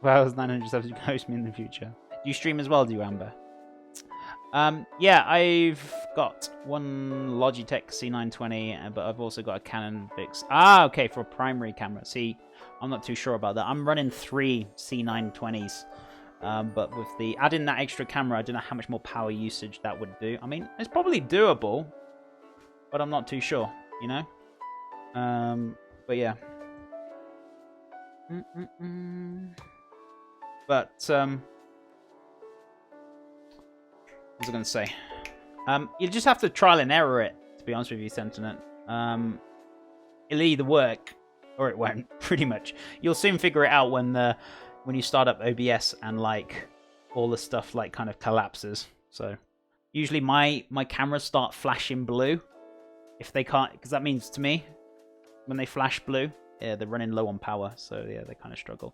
Well, 900 subs, you can host me in the future. Do you stream as well, do you, Amber? Yeah, I've got one Logitech C920, but I've also got a Canon VIX. Ah, okay, for a primary camera. See, I'm not too sure about that. I'm running 3 C920s, but with the adding that extra camera, I don't know how much more power usage that would do. I mean, it's probably doable, but I'm not too sure, you know? But yeah. But, what was I going to say? You just have to trial and error it, to be honest with you, Sentiment. It'll either work or it won't, pretty much. You'll soon figure it out when you start up OBS and like all the stuff like kind of collapses. So usually my cameras start flashing blue if they can't, because that means to me when they flash blue, yeah, they're running low on power. So yeah, they kind of struggle.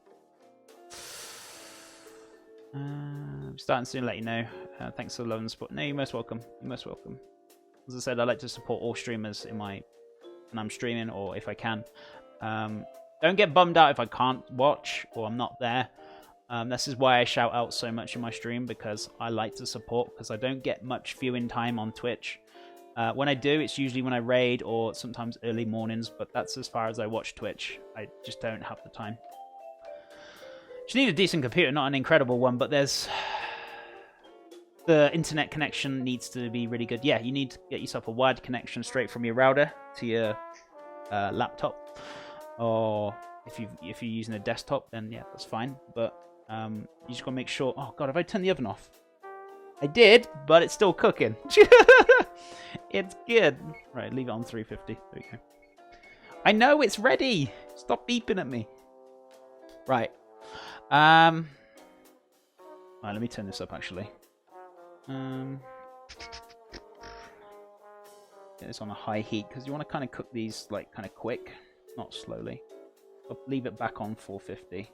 I'm starting soon to let you know. Thanks for the love and support. No, you're most welcome. You're most welcome. As I said, I like to support all streamers when I'm streaming or if I can. Don't get bummed out if I can't watch or I'm not there. This is why I shout out so much in my stream, because I like to support, because I don't get much viewing time on Twitch. When I do, it's usually when I raid or sometimes early mornings, but that's as far as I watch Twitch. I just don't have the time. You need a decent computer, not an incredible one, but the internet connection needs to be really good. Yeah, you need to get yourself a wired connection straight from your router to your laptop, or if you're using a desktop, then yeah, that's fine. But you just gotta make sure. Oh god, have I turned the oven off? I did, but it's still cooking. It's good. Right, leave it on 350. There we go. I know it's ready. Stop beeping at me. Right. Right, let me turn this up actually. Get this on a high heat because you want to kind of cook these like kind of quick, not slowly. I'll leave it back on 450.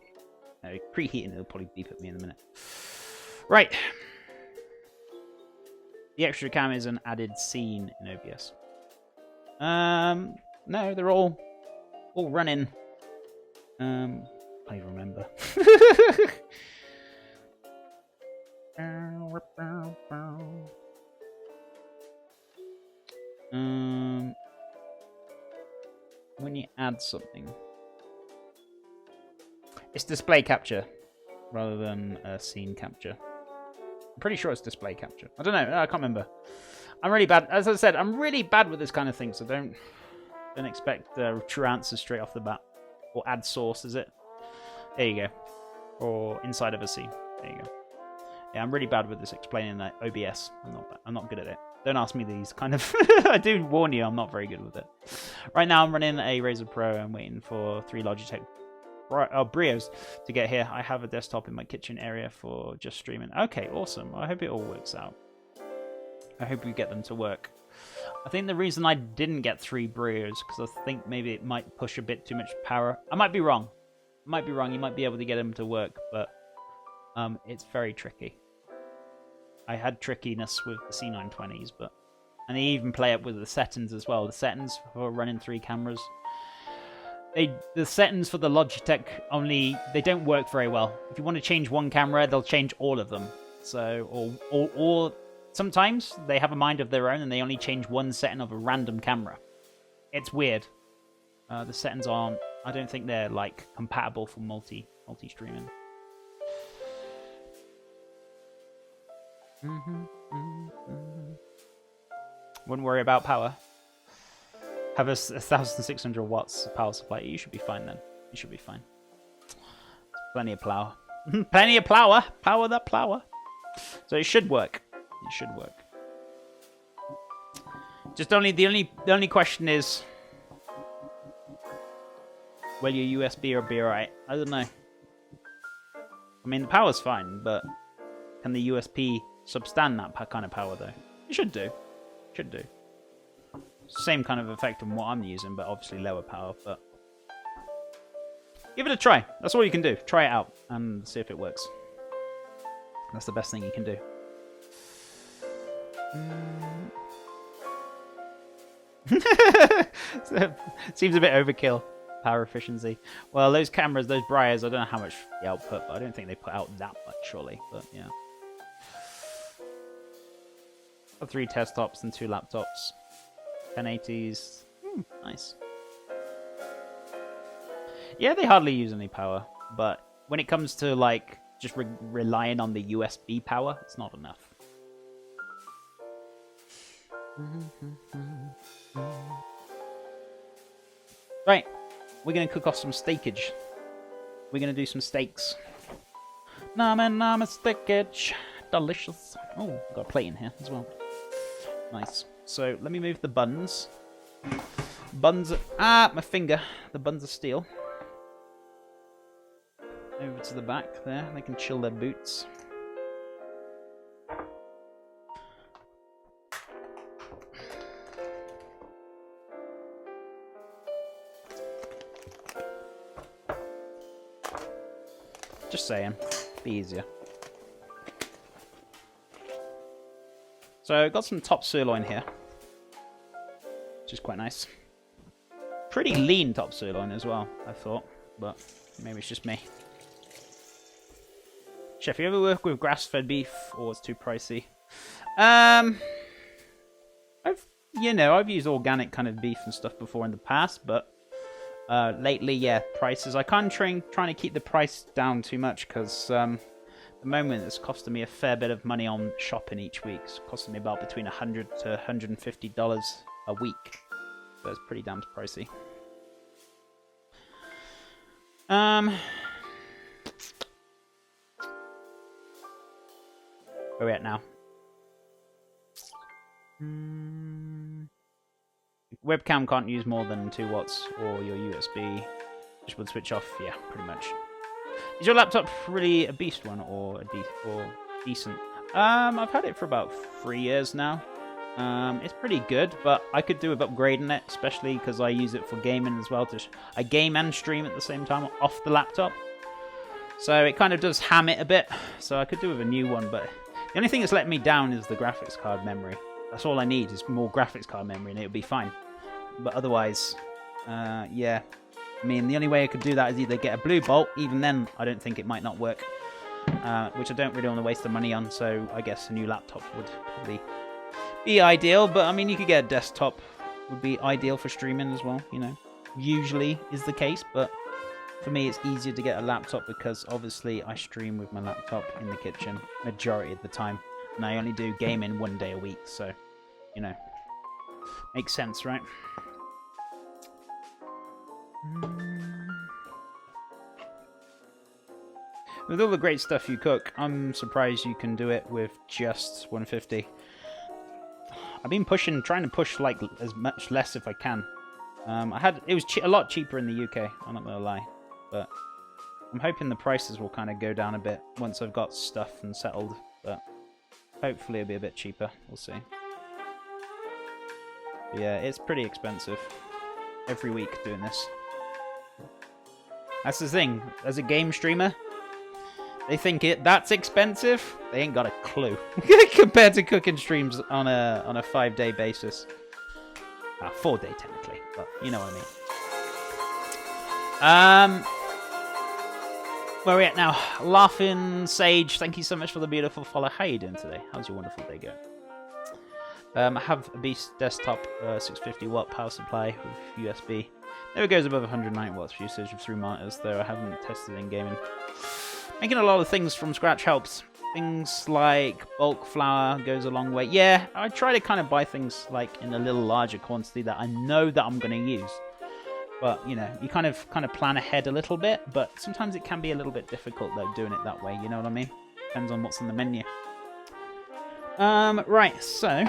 Preheating, it'll probably beep at me in a minute. Right. The extra cam is an added scene in OBS. No, they're all running. I remember. When you add something, it's display capture rather than scene capture. I'm pretty sure it's display capture. I don't know. I can't remember. I'm really bad. As I said, I'm really bad with this kind of thing, so don't expect true answers straight off the bat. Or add source, is it? There you go. Or inside of a scene. There you go. Yeah, I'm really bad with this explaining that OBS. I'm not good at it. Don't ask me these kind of... I do warn you, I'm not very good with it. Right now, I'm running a Razer Pro. I'm waiting for 3 Logitech Brios to get here. I have a desktop in my kitchen area for just streaming. Okay, awesome. I hope it all works out. I hope we get them to work. I think the reason I didn't get 3 Brios because I think maybe it might push a bit too much power. I might be wrong. You might be able to get them to work, but it's very tricky. I had trickiness with the C920s, and they even play up with the settings as well. The settings for running 3 cameras. The settings for the Logitech they don't work very well. If you want to change one camera, they'll change all of them. So, or sometimes they have a mind of their own and they only change one setting of a random camera. It's weird. The settings aren't. I don't think they're like compatible for multi-streaming. Wouldn't worry about power. Have a 1,600 watts power supply. You should be fine then. You should be fine. Plenty of power. Plenty of power. Power that plower. So it should work. It should work. Just the only question is, will your USB be alright? I don't know. I mean, the power's fine, but can the USB substand that kind of power though? It should do. Should do. Same kind of effect on what I'm using, but obviously lower power. But give it a try. That's all you can do. Try it out and see if it works. That's the best thing you can do. Seems a bit overkill. Power efficiency. Well, those cameras, those Briars, I don't know how much the output, but I don't think they put out that much, surely. But yeah. Got 3 desktops and 2 laptops. 1080s. Nice. Yeah, they hardly use any power, but when it comes to like just relying on the USB power, it's not enough. Right, we're gonna cook off some steakage. We're gonna do some steaks. Nama steakage, delicious. Oh, got a plate in here as well. Nice. So let me move the buns. Buns. My finger. The buns of steel. Over to the back there. They can chill their boots. Just saying. Be easier. So, got some top sirloin here. Which is quite nice. Pretty lean top sirloin as well, I thought. But maybe it's just me. Chef, you ever work with grass-fed beef, or it's too pricey? I've used organic kind of beef and stuff before in the past, but lately, yeah, prices. I can't trying to keep the price down too much because at the moment it's costing me a fair bit of money on shopping each week. It's costing me about between $100 to $150 a week, so it's pretty damn pricey. Where are we at now? Webcam can't use more than 2 watts, or your USB just would switch off. Yeah, pretty much. Is your laptop really a beast one or decent? I've had it for about 3 years now. It's pretty good, but I could do with upgrading it, especially because I use it for gaming as well. I game and stream at the same time off the laptop, so it kind of does ham it a bit. So I could do with a new one, but the only thing that's letting me down is the graphics card memory. That's all I need is more graphics card memory, and it'll be fine. But otherwise, yeah. I mean, the only way I could do that is either get a blue bolt. Even then, I don't think it might not work, which I don't really want to waste the money on. So I guess a new laptop would probably be ideal. But I mean, you could get a desktop. Would be ideal for streaming as well. You know, usually is the case, but for me, it's easier to get a laptop because obviously I stream with my laptop in the kitchen majority of the time, and I only do gaming 1 day a week. So, you know, makes sense, right? With all the great stuff you cook, I'm surprised you can do it with just 150. I've been trying to push like as much less if I can. It was a lot cheaper in the UK. I'm not gonna lie, but I'm hoping the prices will kind of go down a bit once I've got stuff and settled. But hopefully it'll be a bit cheaper. We'll see. But yeah, it's pretty expensive every week doing this. That's the thing. As a game streamer, they think that's expensive. They ain't got a clue compared to cooking streams on a 5-day basis. 4-day technically, but you know what I mean. Where are we at now? Laughing Sage, thank you so much for the beautiful follow. How are you doing today? How's your wonderful day going? I have a Beast desktop, 650 watt power supply with USB. Never goes above 190 watts for usage with 3 monitors, though I haven't tested in gaming. Making a lot of things from scratch helps. Things like bulk flour goes a long way. Yeah, I try to kind of buy things like in a little larger quantity that I know that I'm going to use. But, you know, you kind of plan ahead a little bit, but sometimes it can be a little bit difficult, though, doing it that way, you know what I mean? Depends on what's on the menu. Right, so...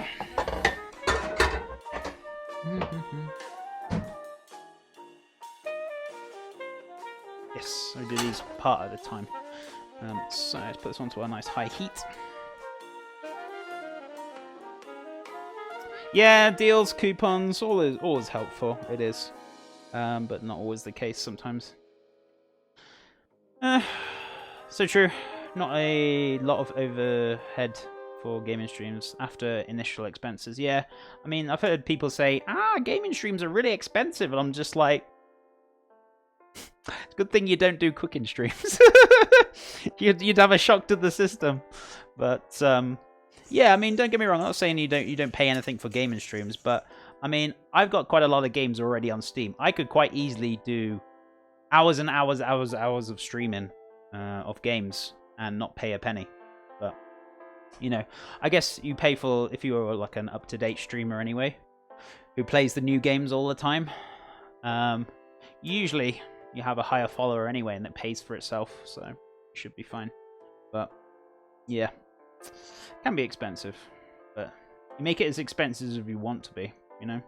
Yes, I do these part at a time. So let's put this onto a nice high heat. Yeah, deals, coupons, always helpful. It is, but not always the case sometimes. So true. Not a lot of overhead for gaming streams after initial expenses. Yeah, I mean, I've heard people say, gaming streams are really expensive, and I'm just like, Good thing you don't do cooking streams. You'd have a shock to the system. But yeah, I mean, don't get me wrong. I'm not saying you don't pay anything for gaming streams, but I mean, I've got quite a lot of games already on Steam. I could quite easily do hours and hours of streaming of games and not pay a penny. But you know, I guess you pay for if you are like an up-to-date streamer anyway, who plays the new games all the time. Usually you have a higher follower anyway, and it pays for itself, so it should be fine. But yeah, it can be expensive, but you make it as expensive as you want to be, you know.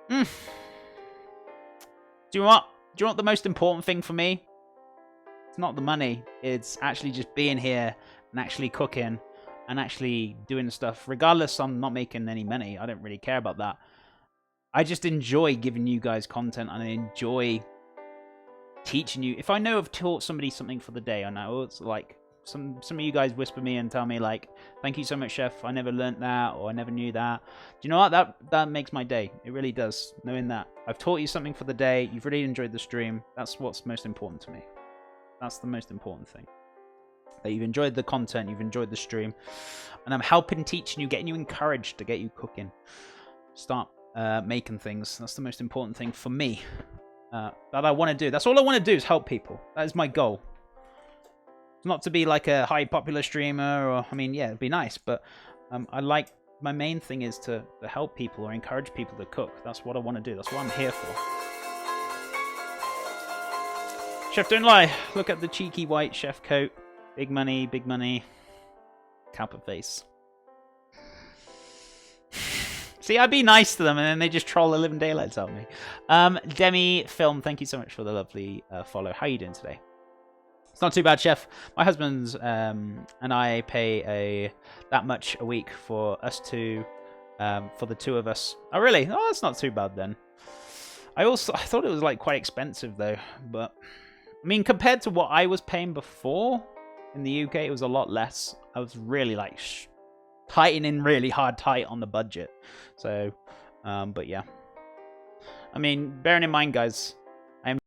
Do you know what the most important thing for me? It's not the money. It's actually just being here and actually cooking and actually doing stuff. Regardless, I'm not making any money. I don't really care about that. I just enjoy giving you guys content, and I enjoy teaching you. If I know I've taught somebody something for the day, I know it's like some of you guys whisper me and tell me like, "Thank you so much, Chef. I never learnt that, or I never knew that." Do you know what? That makes my day. It really does. Knowing that I've taught you something for the day, you've really enjoyed the stream. That's what's most important to me. That's the most important thing. That you've enjoyed the content, you've enjoyed the stream, and I'm helping, teaching you, getting you encouraged to get you cooking. Start making things. That's the most important thing for me that I want to do. That's all I want to do, is help people. That is my goal. It's not to be like a high popular streamer, or I mean, yeah, it'd be nice, but my main thing is to help people or encourage people to cook. That's what I want to do. That's what I'm here for. Chef, don't lie. Look at the cheeky white chef coat. Big money, big money. Kappa face. See, I'd be nice to them, and then they just troll the living daylights out of me. Demi Film, thank you so much for the lovely follow. How are you doing today? It's not too bad, Chef. My husband's and I pay that much a week for us to, for the two of us. Oh, really? Oh, that's not too bad then. I thought it was like quite expensive though, but I mean, compared to what I was paying before in the UK, it was a lot less. I was really like tightening really hard tight on the budget. So, but yeah. I mean, bearing in mind, guys,